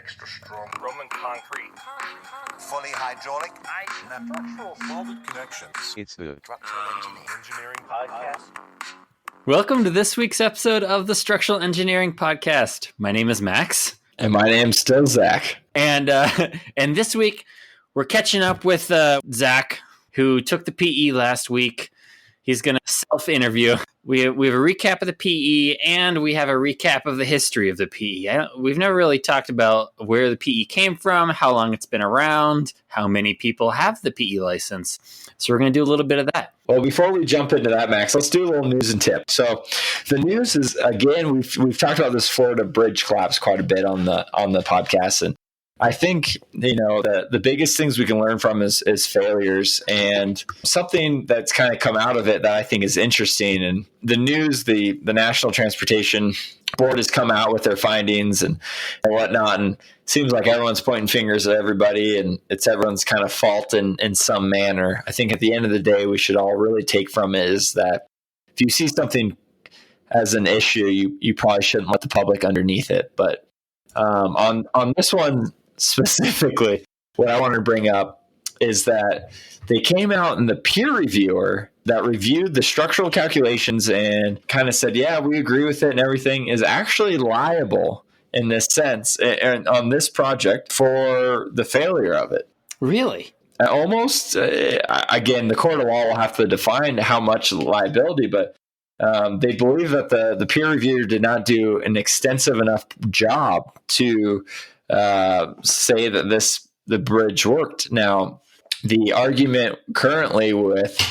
extra strong Roman concrete, fully hydraulic, natural molded connections. It's the Structural engineering podcast. Welcome to this week's episode of the Structural Engineering Podcast. My name is Max. And my name's still Zach. And this week, we're catching up with Zach, who took the PE last week. He's going to self-interview. We have a recap of the PE, and we have a recap of the history of the PE. We've never really talked about where the PE came from, how long it's been around, how many people have the PE license. So we're going to do a little bit of that. Well, before we jump into that, Max, let's do a little news and tip. So the news is, again, we've talked about this Florida bridge collapse quite a bit on the podcast, and I think, the biggest things we can learn from is failures, and something that's kind of come out of it that I think is interesting. And the news, the National Transportation Board has come out with their findings and whatnot, and it seems like everyone's pointing fingers at everybody, and it's everyone's kind of fault in some manner. I think at the end of the day, we should all really take from it is that if you see something as an issue, you probably shouldn't let the public underneath it. But on this one, specifically, what I want to bring up is that they came out and the peer reviewer that reviewed the structural calculations and kind of said, yeah, we agree with it and everything, is actually liable in this sense and on this project for the failure of it. Really? Almost, again, the court of law will have to define how much liability, but they believe that the peer reviewer did not do an extensive enough job to say that the bridge worked. Now, the argument currently with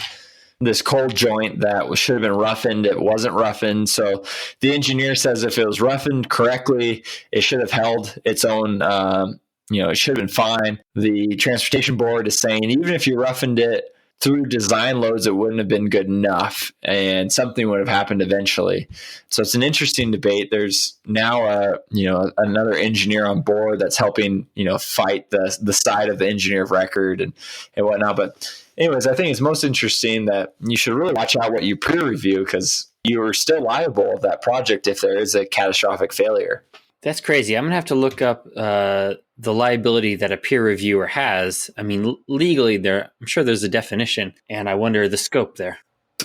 this cold joint that should have been roughened, it wasn't roughened. So the engineer says if it was roughened correctly, it should have held its own, it should have been fine. The transportation board is saying even if you roughened it through design loads, it wouldn't have been good enough and something would have happened eventually. So it's an interesting debate. There's now another engineer on board that's helping, fight the side of the engineer of record and whatnot. But anyways, I think it's most interesting that you should really watch out what you peer review because you are still liable of that project if there is a catastrophic failure. That's crazy. I'm going to have to look up the liability that a peer reviewer has. I mean, legally, I'm sure there's a definition, and I wonder the scope there.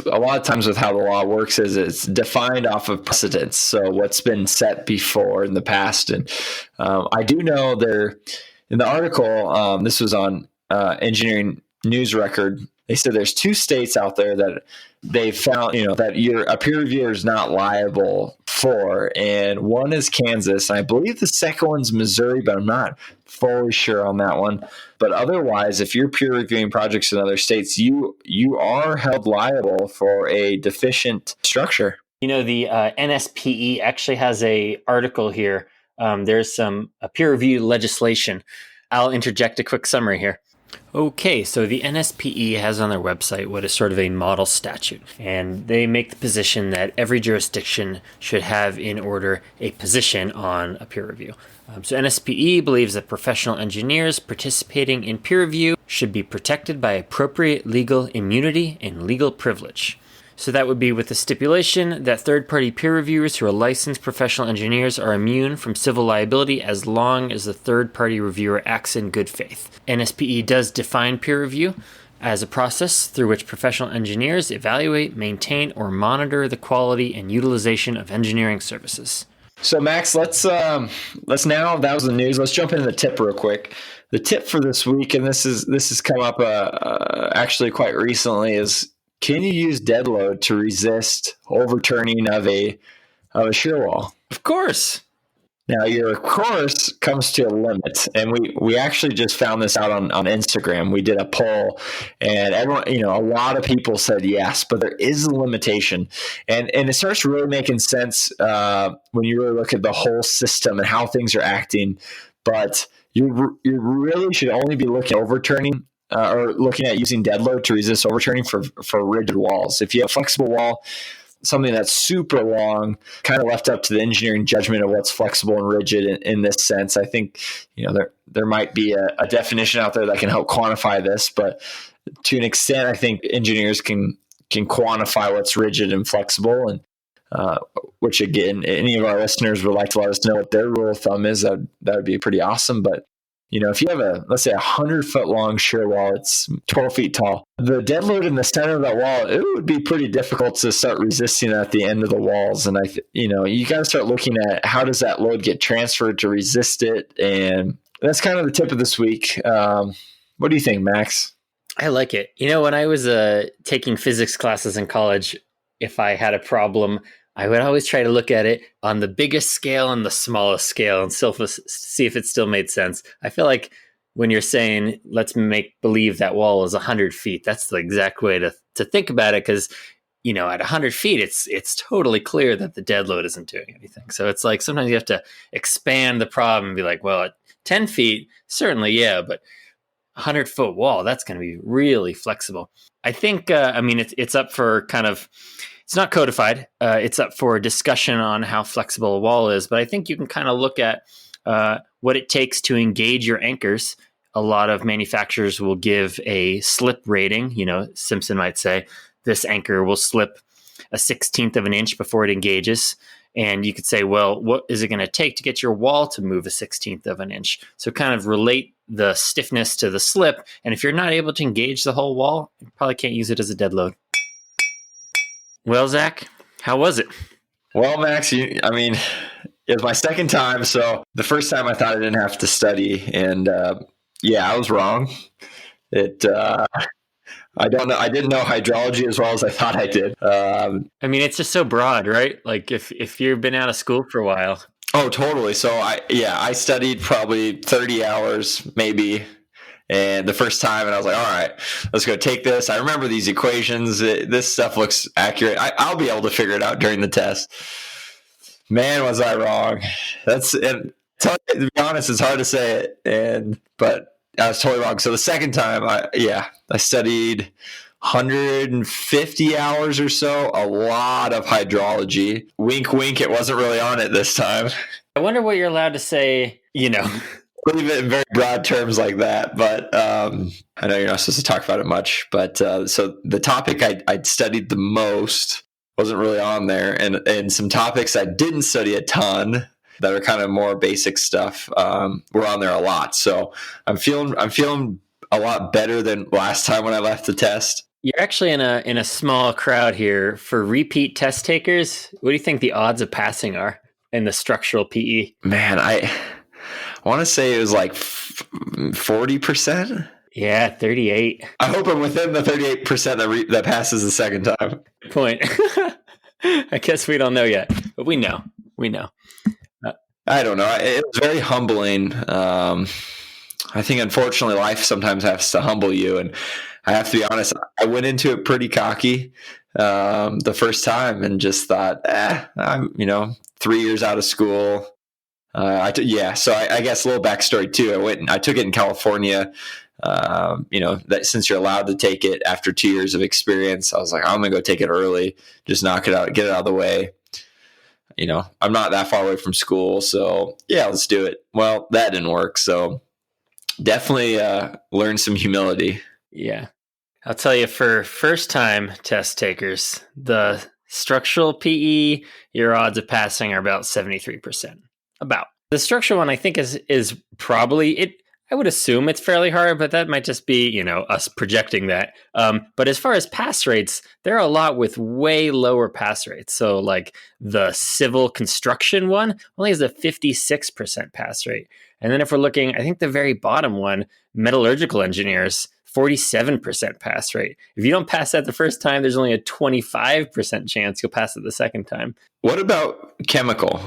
A lot of times with how the law works is it's defined off of precedents, so what's been set before in the past. And I do know there, in the article, this was on Engineering News Record, they said there's 2 states out there that they found, that a peer reviewer is not liable for. And one is Kansas. And I believe the second one's Missouri, but I'm not fully sure on that one. But otherwise, if you're peer reviewing projects in other states, you are held liable for a deficient structure. The NSPE actually has a article here. There's some peer review legislation. I'll interject a quick summary here. Okay, so the NSPE has on their website what is sort of a model statute, and they make the position that every jurisdiction should have in order a position on a peer review. So NSPE believes that professional engineers participating in peer review should be protected by appropriate legal immunity and legal privilege. So that would be with the stipulation that third-party peer reviewers who are licensed professional engineers are immune from civil liability as long as the third-party reviewer acts in good faith. NSPE does define peer review as a process through which professional engineers evaluate, maintain, or monitor the quality and utilization of engineering services. So Max, let's now, that was the news. Let's jump into the tip real quick. The tip for this week, and this has come up actually quite recently, is can you use dead load to resist overturning of a shear wall? Of course. Now, your course comes to a limit, and we actually just found this out on Instagram. We did a poll, and everyone, a lot of people said yes, but there is a limitation, and it starts really making sense when you really look at the whole system and how things are acting. But you really should only be looking at overturning. Or looking at using dead load to resist overturning for rigid walls. If you have a flexible wall, something that's super long, kind of left up to the engineering judgment of what's flexible and rigid in this sense. I think there might be a definition out there that can help quantify this, but to an extent, I think engineers can quantify what's rigid and flexible. And which again, any of our listeners would like to let us know what their rule of thumb is, that would be pretty awesome. But if you have let's say 100-foot long shear wall, it's 12 feet tall. The dead load in the center of that wall, it would be pretty difficult to start resisting at the end of the walls. And you got to start looking at how does that load get transferred to resist it. And that's kind of the tip of this week. What do you think, Max? I like it. When I was taking physics classes in college, if I had a problem, I would always try to look at it on the biggest scale and the smallest scale and see if it still made sense. I feel like when you're saying, let's make believe that wall is 100 feet, that's the exact way to think about it. Because, at 100 feet, it's totally clear that the dead load isn't doing anything. So it's like sometimes you have to expand the problem and be like, well, at 10 feet, certainly, yeah, but 100-foot wall, that's going to be really flexible. I think, it's up for it's not codified. It's up for discussion on how flexible a wall is, but I think you can kind of look at what it takes to engage your anchors. A lot of manufacturers will give a slip rating. Simpson might say, this anchor will slip a 1/16 of an inch before it engages. And you could say, well, what is it going to take to get your wall to move a 1/16 of an inch? So kind of relate the stiffness to the slip. And if you're not able to engage the whole wall, you probably can't use it as a dead load. Well, Zach, how was it? Well, Max, it was my second time. So the first time I thought I didn't have to study. And I was wrong. I don't know. I didn't know hydrology as well as I thought I did. It's just so broad, right? Like if you've been out of school for a while. Oh, totally. So I studied probably 30 hours maybe. And the first time, and I was like, all right, let's go take this. I remember these equations. This stuff looks accurate. I'll be able to figure it out during the test. Man, was I wrong. To be honest, it's hard to say it, but I was totally wrong. So the second time, I studied 150 hours or so, a lot of hydrology. Wink, wink, it wasn't really on it this time. I wonder what you're allowed to say, Leave it in very broad terms like that, but I know you're not supposed to talk about it much. But so the topic I'd studied the most wasn't really on there, and some topics I didn't study a ton that are kind of more basic stuff were on there a lot. So I'm feeling a lot better than last time when I left the test. You're actually in a small crowd here for repeat test takers. What do you think the odds of passing are in the structural PE? Man, I want to say it was like 40%. Yeah, 38. I hope I'm within the 38% that passes the second time. Point. I guess we don't know yet, but we know. I don't know. It was very humbling. I think, unfortunately, life sometimes has to humble you. And I have to be honest, I went into it pretty cocky the first time and just thought, I'm 3 years out of school. So I guess a little backstory too. I took it in California. That since you're allowed to take it after 2 years of experience, I was like, I'm gonna go take it early, just knock it out, get it out of the way. I'm not that far away from school, so yeah, let's do it. Well, that didn't work, so definitely learn some humility. Yeah, I'll tell you, for first-time test takers, the structural PE, your odds of passing are about 73%. About. The structural one, I think, is probably it. I would assume it's fairly hard, but that might just be, us projecting that. But as far as pass rates, there are a lot with way lower pass rates. So like the civil construction one only has a 56% pass rate. And then if we're looking, I think the very bottom one, metallurgical engineers, 47% pass rate. If you don't pass that the first time, there's only a 25% chance you'll pass it the second time. What about chemical?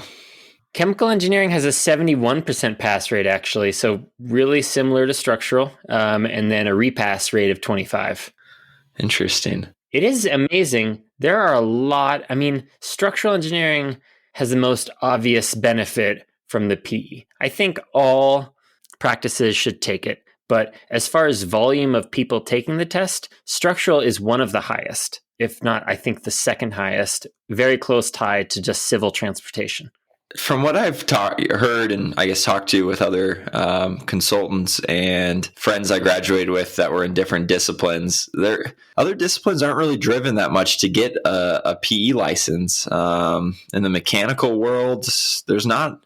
Chemical engineering has a 71% pass rate, actually, so really similar to structural, and then a repass rate of 25. Interesting. It is amazing. There are a lot. Structural engineering has the most obvious benefit from the PE. I think all practices should take it, but as far as volume of people taking the test, structural is one of the highest, if not, I think the second highest, very close tied to just civil transportation. from what I've heard and I guess talked to with other consultants and friends I graduated with that were in different disciplines, other disciplines aren't really driven that much to get a PE license. In the mechanical world, there's not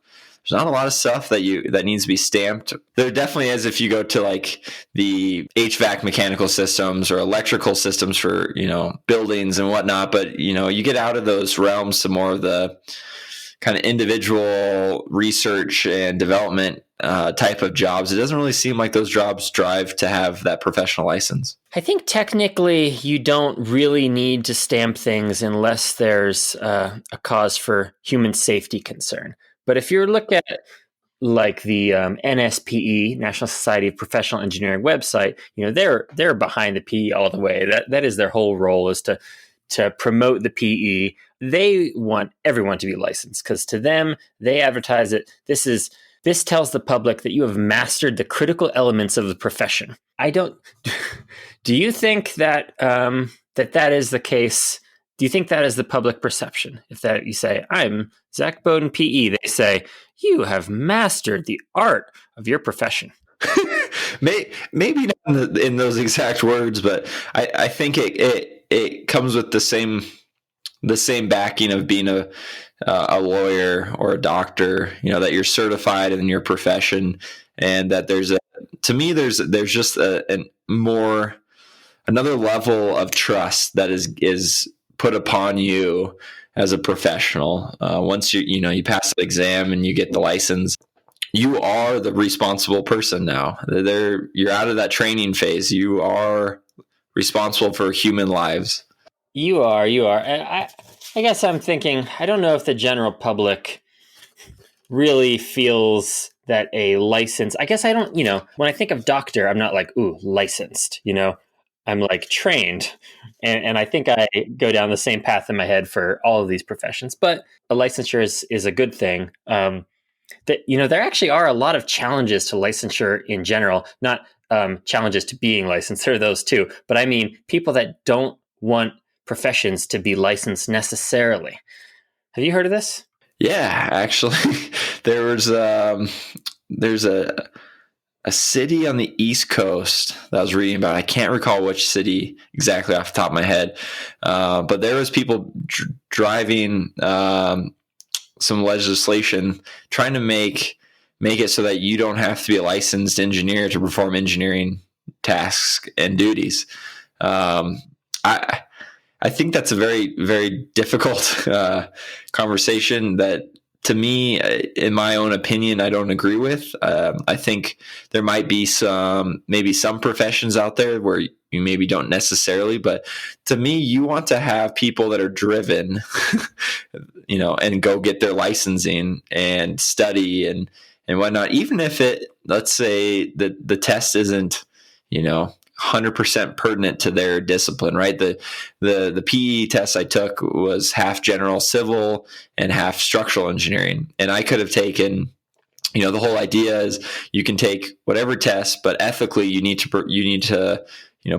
a lot of stuff that needs to be stamped. There definitely is if you go to like the HVAC mechanical systems or electrical systems for, buildings and whatnot. But, you get out of those realms to more of the kind of individual research and development type of jobs. It doesn't really seem like those jobs drive to have that professional license. I think technically you don't really need to stamp things unless there's a cause for human safety concern. But if you're looking at like the NSPE, National Society of Professional Engineering website, they're behind the PE all the way. That is their whole role, is to promote the PE. They want everyone to be licensed because to them, they advertise it. This tells the public that you have mastered the critical elements of the profession. Do you think that that is the case? Do you think that is the public perception? If that you say, I'm Zach Bowden PE, they say, you have mastered the art of your profession. Maybe not in those exact words, but I think it comes with the same backing of being a lawyer or a doctor, that you're certified in your profession, and that there's just another level of trust that is put upon you as a professional. Once you pass the exam and you get the license, you are the responsible person now. You're out of that training phase. You are responsible for human lives. You are. I guess I'm thinking, I don't know if the general public really feels that a license, I guess I don't, when I think of doctor, I'm not like, ooh, licensed, I'm like trained. And I think I go down the same path in my head for all of these professions. But a licensure is a good thing. There actually are a lot of challenges to licensure in general, not challenges to being licensed. There are those too. But I mean, people that don't want professions to be licensed necessarily. Have you heard of this? Yeah, actually, there's a city on the East Coast that I was reading about. I can't recall which city exactly off the top of my head, but there was people driving some legislation trying to make it so that you don't have to be a licensed engineer to perform engineering tasks and duties. I think that's a very, very difficult conversation that, to me, in my own opinion, I don't agree with. I think there might be some professions out there where you maybe don't necessarily, but to me, you want to have people that are driven, and go get their licensing and study and whatnot. Even if let's say that the test isn't, 100% pertinent to their discipline, right? The PE test I took was half general civil and half structural engineering. And I could have taken, the whole idea is you can take whatever test, but ethically you need to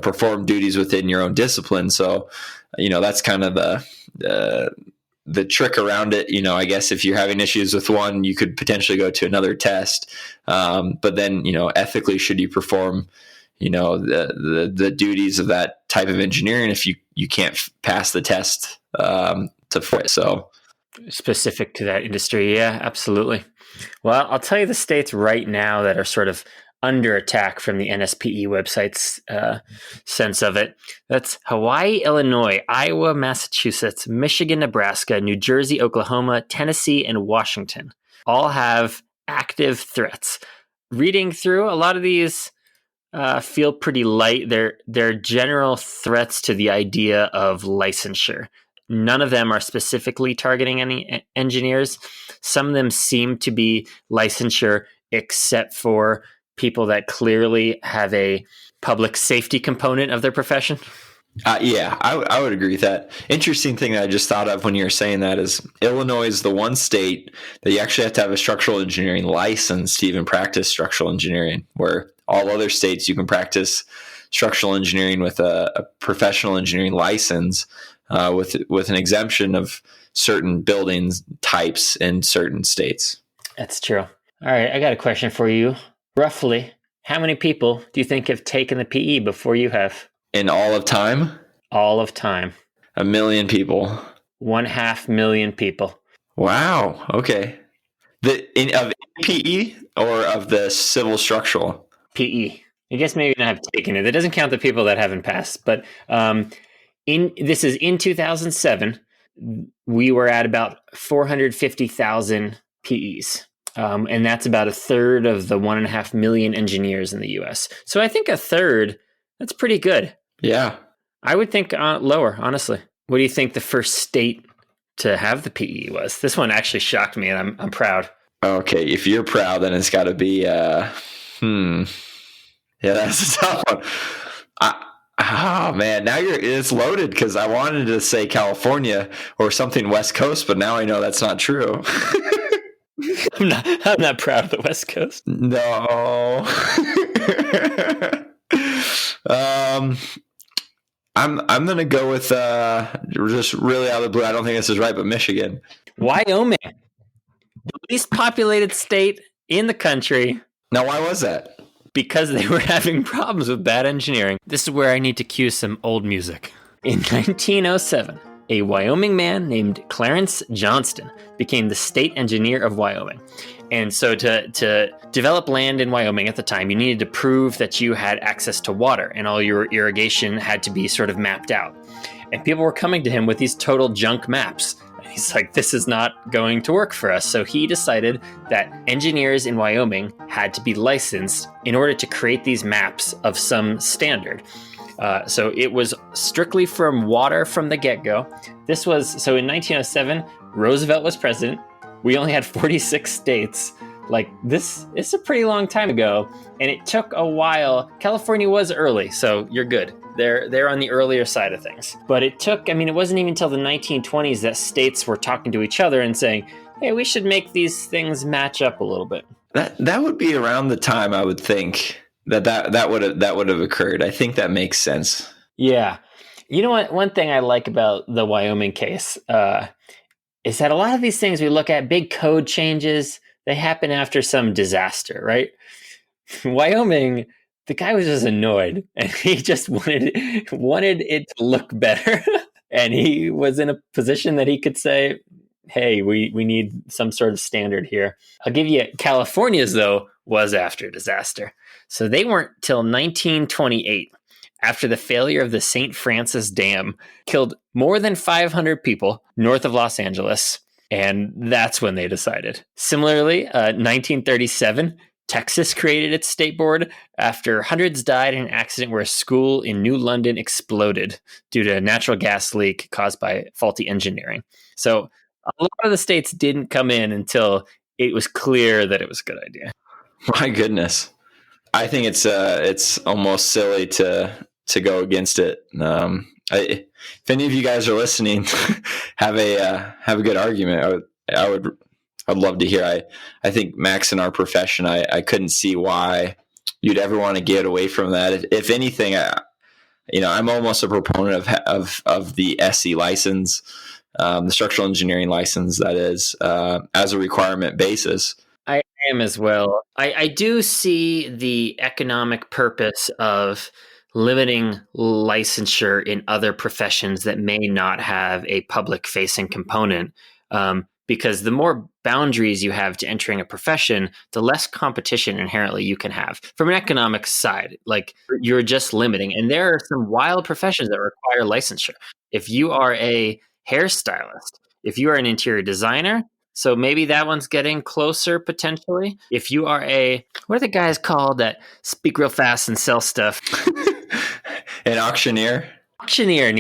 perform duties within your own discipline. So, that's kind of the trick around it. I guess if you're having issues with one, you could potentially go to another test. But then, ethically, should you perform the duties of that type of engineering if you can't pass the test for it? So specific to that industry. Yeah, absolutely. Well, I'll tell you the states right now that are sort of under attack from the NSPE website's sense of it. That's Hawaii, Illinois, Iowa, Massachusetts, Michigan, Nebraska, New Jersey, Oklahoma, Tennessee, and Washington all have active threats. Reading through, a lot of these feel pretty light. They're general threats to the idea of licensure. None of them are specifically targeting any engineers. Some of them seem to be licensure, except for people that clearly have a public safety component of their profession. Yeah, I would agree with that. Interesting thing that I just thought of when you were saying that is Illinois is the one state that you actually have to have a structural engineering license to even practice structural engineering, where all other states you can practice structural engineering with a professional engineering license with an exemption of certain buildings types in certain states. That's true. All right, I got a question for you. Roughly, how many people do you think have taken the PE before you have? In all of time, All of time. 1 million people. 500,000 people. Wow. Okay. Of PE or of the civil structural? PE. I guess maybe not have taken it. That doesn't count the people that haven't passed. But this is in 2007. We were at about 450,000 PEs. And that's about a third of the 1.5 million engineers in the US. So I think a third, that's pretty good. Yeah. I would think lower, honestly. What do you think the first state to have the PE was? This one actually shocked me, and I'm proud. Okay. If you're proud, then it's got to be, Yeah, that's a tough one. Man, now it's loaded because I wanted to say California or something West Coast, but now I know that's not true. I'm not proud of the West Coast. No. I'm gonna go with just really out of the blue. I don't think this is right, but Michigan. Wyoming, the least populated state in the country. Now, why was that? Because they were having problems with bad engineering. This is where I need to cue some old music. In 1907, a Wyoming man named Clarence Johnston became the state engineer of Wyoming. And so to develop land in Wyoming at the time, you needed to prove that you had access to water, and all your irrigation had to be sort of mapped out. And people were coming to him with these total junk maps. And he's like, this is not going to work for us. So he decided that engineers in Wyoming had to be licensed in order to create these maps of some standard. So it was strictly from water from the get-go. So in 1907, Roosevelt was president. We only had 46 states. Like, this is a pretty long time ago, and it took a while. California was early, so you're good. They're on the earlier side of things. But it wasn't even until the 1920s that states were talking to each other and saying, hey, we should make these things match up a little bit. That would be around the time I would think that would have occurred. I think that makes sense. Yeah. You know what? One thing I like about the Wyoming case is that a lot of these things we look at, big code changes, they happen after some disaster, right? Wyoming, the guy was just annoyed, and he just wanted it to look better. And he was in a position that he could say, hey, we need some sort of standard here. I'll give you California's, though, was after disaster. So they weren't till 1928, after the failure of the St. Francis Dam, killed more than 500 people north of Los Angeles. And that's when they decided. Similarly, 1937, Texas created its state board after hundreds died in an accident where a school in New London exploded due to a natural gas leak caused by faulty engineering. So a lot of the states didn't come in until it was clear that it was a good idea. My goodness. I think it's almost silly to go against it. If any of you guys are listening, have a good argument. I'd love to hear. I think, Max, in our profession, I couldn't see why you'd ever want to get away from that. If anything, I'm almost a proponent of the SE license, the structural engineering license, that is, as a requirement basis. I am as well. I do see the economic purpose of limiting licensure in other professions that may not have a public-facing component, because the more boundaries you have to entering a profession, the less competition inherently you can have. From an economic side, like, you're just limiting. And there are some wild professions that require licensure. If you are a hairstylist, if you are an interior designer, so maybe that one's getting closer potentially. If you are what are the guys called that speak real fast and sell stuff? An auctioneer? Auctioneer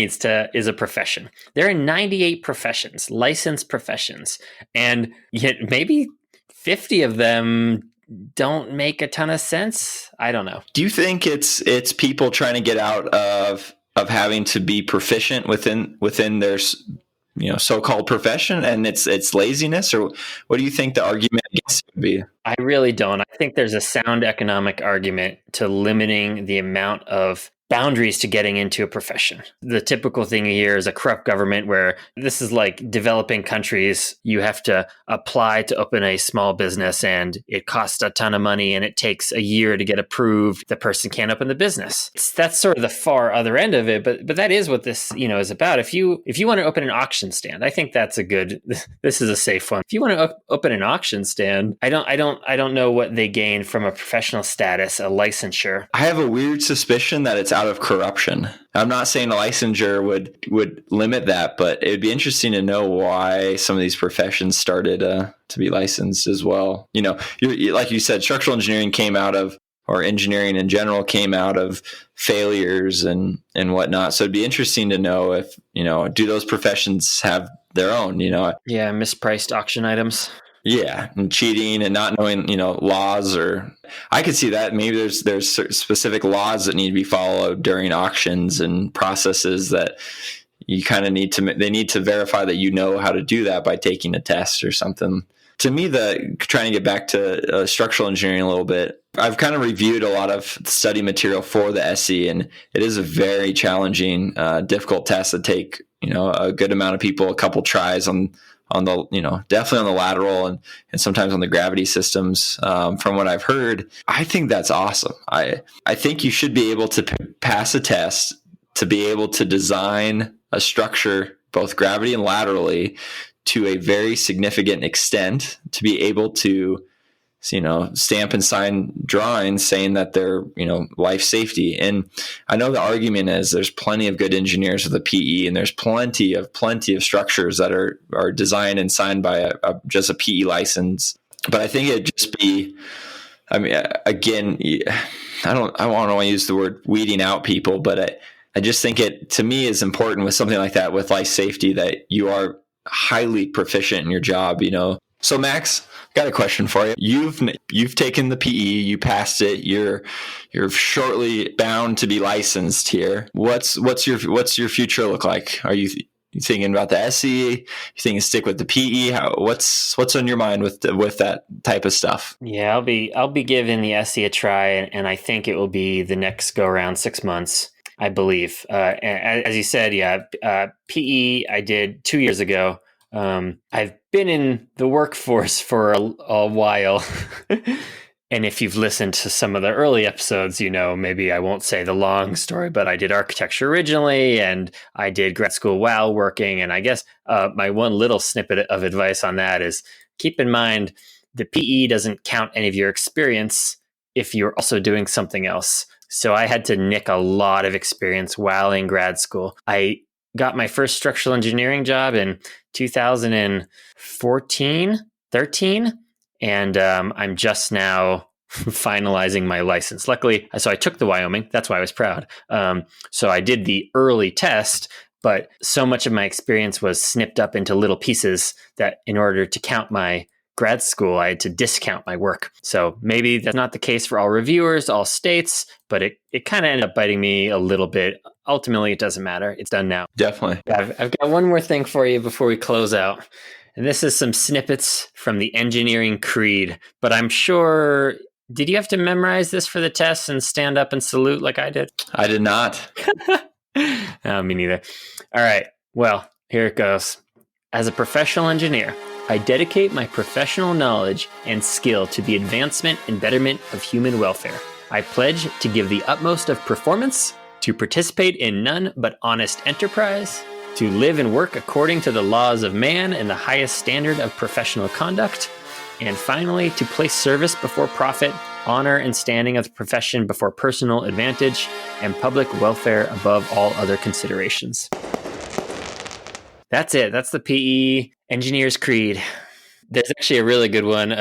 is a profession. There are 98 professions, licensed professions, and yet maybe 50 of them don't make a ton of sense. I don't know. Do you think it's people trying to get out of having to be proficient within their so-called profession, and it's laziness, or what do you think the argument against it would be? I really don't. I think there's a sound economic argument to limiting the amount of boundaries to getting into a profession. The typical thing here is a corrupt government where this is like developing countries. You have to apply to open a small business and it costs a ton of money and it takes a year to get approved. The person can't open the business. That's sort of the far other end of it, but that is what this, is about. If you want to open an auction stand, I think that's this is a safe one. If you want to open an auction stand, I don't know what they gain from a professional status, a licensure. I have a weird suspicion that it's out of corruption. I'm not saying a licensure would limit that, but it'd be interesting to know why some of these professions started to be licensed as well. Like you said, structural engineering came out of, or engineering in general came out of failures and whatnot. So it'd be interesting to know if, do those professions have their own, Yeah, mispriced auction items. Yeah, and cheating and not knowing, laws, or I could see that maybe there's specific laws that need to be followed during auctions and processes that you kind of they need to verify that you know how to do that by taking a test or something. To me, trying to get back to structural engineering a little bit, I've kind of reviewed a lot of study material for the SE, and it is a very challenging, difficult test that take, a good amount of people, a couple tries on the, definitely on the lateral and sometimes on the gravity systems. From what I've heard, I think that's awesome. I think you should be able to pass a test to be able to design a structure, both gravity and laterally, to a very significant extent, to be able to, stamp and sign drawings saying that they're, life safety. And I know the argument is there's plenty of good engineers with a PE, and there's plenty of structures that are designed and signed by just a PE license. But I think it'd just be, again, I don't want to use the word weeding out people, but I just think it, to me, is important with something like that, with life safety, that you are highly proficient in your job, So Max, got a question for you. You've taken the PE, you passed it. You're shortly bound to be licensed here. What's your future look like? Are you thinking about the SE? You thinking stick with the PE? What's on your mind with that type of stuff? Yeah, I'll be giving the SE a try, and I think it will be the next go around 6 months, I believe. As you said, PE I did 2 years ago. I've been in the workforce for a while. And if you've listened to some of the early episodes, maybe I won't say the long story, but I did architecture originally, and I did grad school while working. And I guess my one little snippet of advice on that is keep in mind the PE doesn't count any of your experience if you're also doing something else. So I had to nick a lot of experience while in grad school. I got my first structural engineering job in 13, and I'm just now finalizing my license. Luckily, so I took the Wyoming. That's why I was proud. So I did the early test, but so much of my experience was snipped up into little pieces that in order to count my grad school, I had to discount my work. So maybe that's not the case for all reviewers, all states, but it kind of ended up biting me a little bit. Ultimately, it doesn't matter. It's done now. Definitely. I've got one more thing for you before we close out. And this is some snippets from the engineering creed. But I'm sure, did you have to memorize this for the test and stand up and salute like I did? I did not. No, me neither. All right. Well, here it goes. As a professional engineer, I dedicate my professional knowledge and skill to the advancement and betterment of human welfare. I pledge to give the utmost of performance, to participate in none but honest enterprise, to live and work according to the laws of man and the highest standard of professional conduct, and finally, to place service before profit, honor and standing of the profession before personal advantage, and public welfare above all other considerations. That's it. That's the PE Engineer's Creed. There's actually a really good one.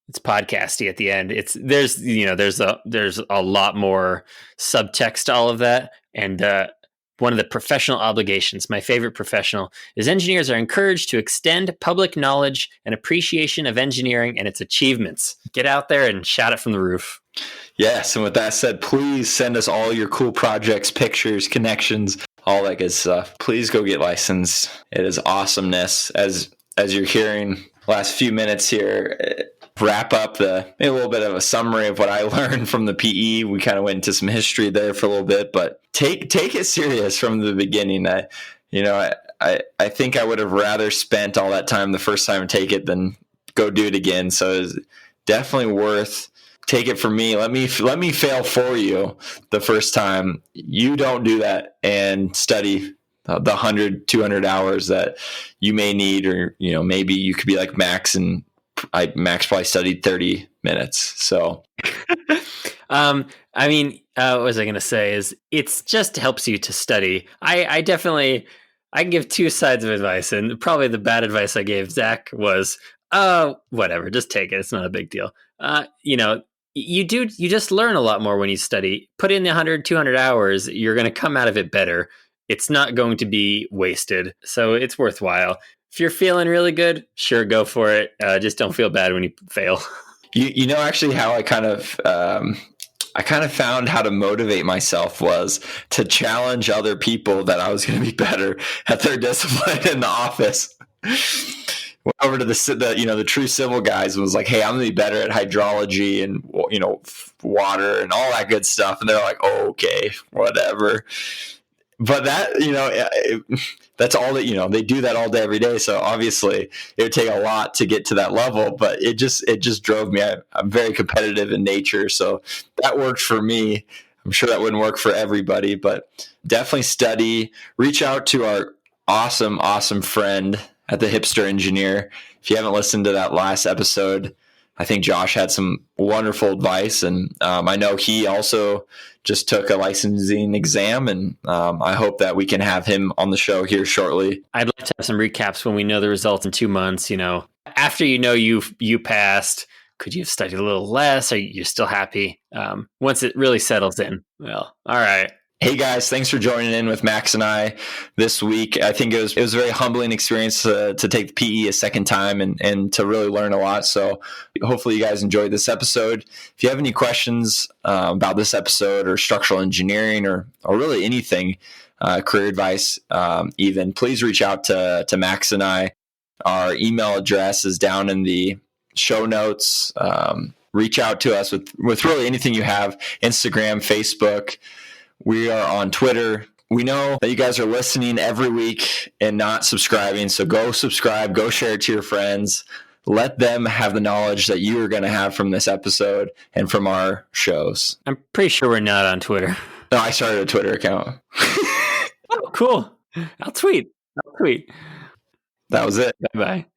It's podcasty at the end. There's a lot more subtext to all of that. And one of the professional obligations, my favorite professional, is engineers are encouraged to extend public knowledge and appreciation of engineering and its achievements. Get out there and shout it from the roof. Yes, and with that said, please send us all your cool projects, pictures, connections, all that good stuff. Please go get licensed. It is awesomeness. As you're hearing last few minutes here, wrap up maybe a little bit of a summary of what I learned from the PE. We kind of went into some history there for a little bit, but take it serious from the beginning. I think I would have rather spent all that time the first time to take it than go do it again. So it's definitely worth. Take it from me. Let me fail for you the first time. You don't do that and study the 100, 200 hours that you may need, or maybe you could be like Max, and Max probably studied 30 minutes. So, what was I going to say is it's just helps you to study. I can give two sides of advice, and probably the bad advice I gave Zach was, whatever, just take it. It's not a big deal. You just learn a lot more when you study. Put in the 100, 200 hours, you're going to come out of it better. It's not going to be wasted. So it's worthwhile. If you're feeling really good, sure, go for it. Just don't feel bad when you fail. Actually how I kind of found how to motivate myself was to challenge other people that I was going to be better at their discipline in the office. Went over to the true civil guys and was like, hey, I'm going to be better at hydrology and, water and all that good stuff. And they're like, oh, okay, whatever. But that, that's all that, they do that all day, every day. So obviously it would take a lot to get to that level, but it just drove me. I'm very competitive in nature. So that worked for me. I'm sure that wouldn't work for everybody, but definitely study, reach out to our awesome, awesome friend at the Hipster Engineer. If you haven't listened to that last episode, I think Josh had some wonderful advice, and I know he also just took a licensing exam, and I hope that we can have him on the show here shortly. I'd like to have some recaps when we know the results in 2 months. After you passed, could you have studied a little less? Are you still happy? Once it really settles in, well, all right. Hey guys, thanks for joining in with Max and I this week. I think it was a very humbling experience to take the PE a second time and to really learn a lot. So hopefully you guys enjoyed this episode. If you have any questions about this episode or structural engineering or really anything, career advice even, please reach out to Max and I. Our email address is down in the show notes. Reach out to us with really anything you have, Instagram, Facebook. We are on Twitter. We know that you guys are listening every week and not subscribing. So go subscribe, go share it to your friends. Let them have the knowledge that you are going to have from this episode and from our shows. I'm pretty sure we're not on Twitter. No, I started a Twitter account. Oh, cool. I'll tweet. That was it. Bye-bye.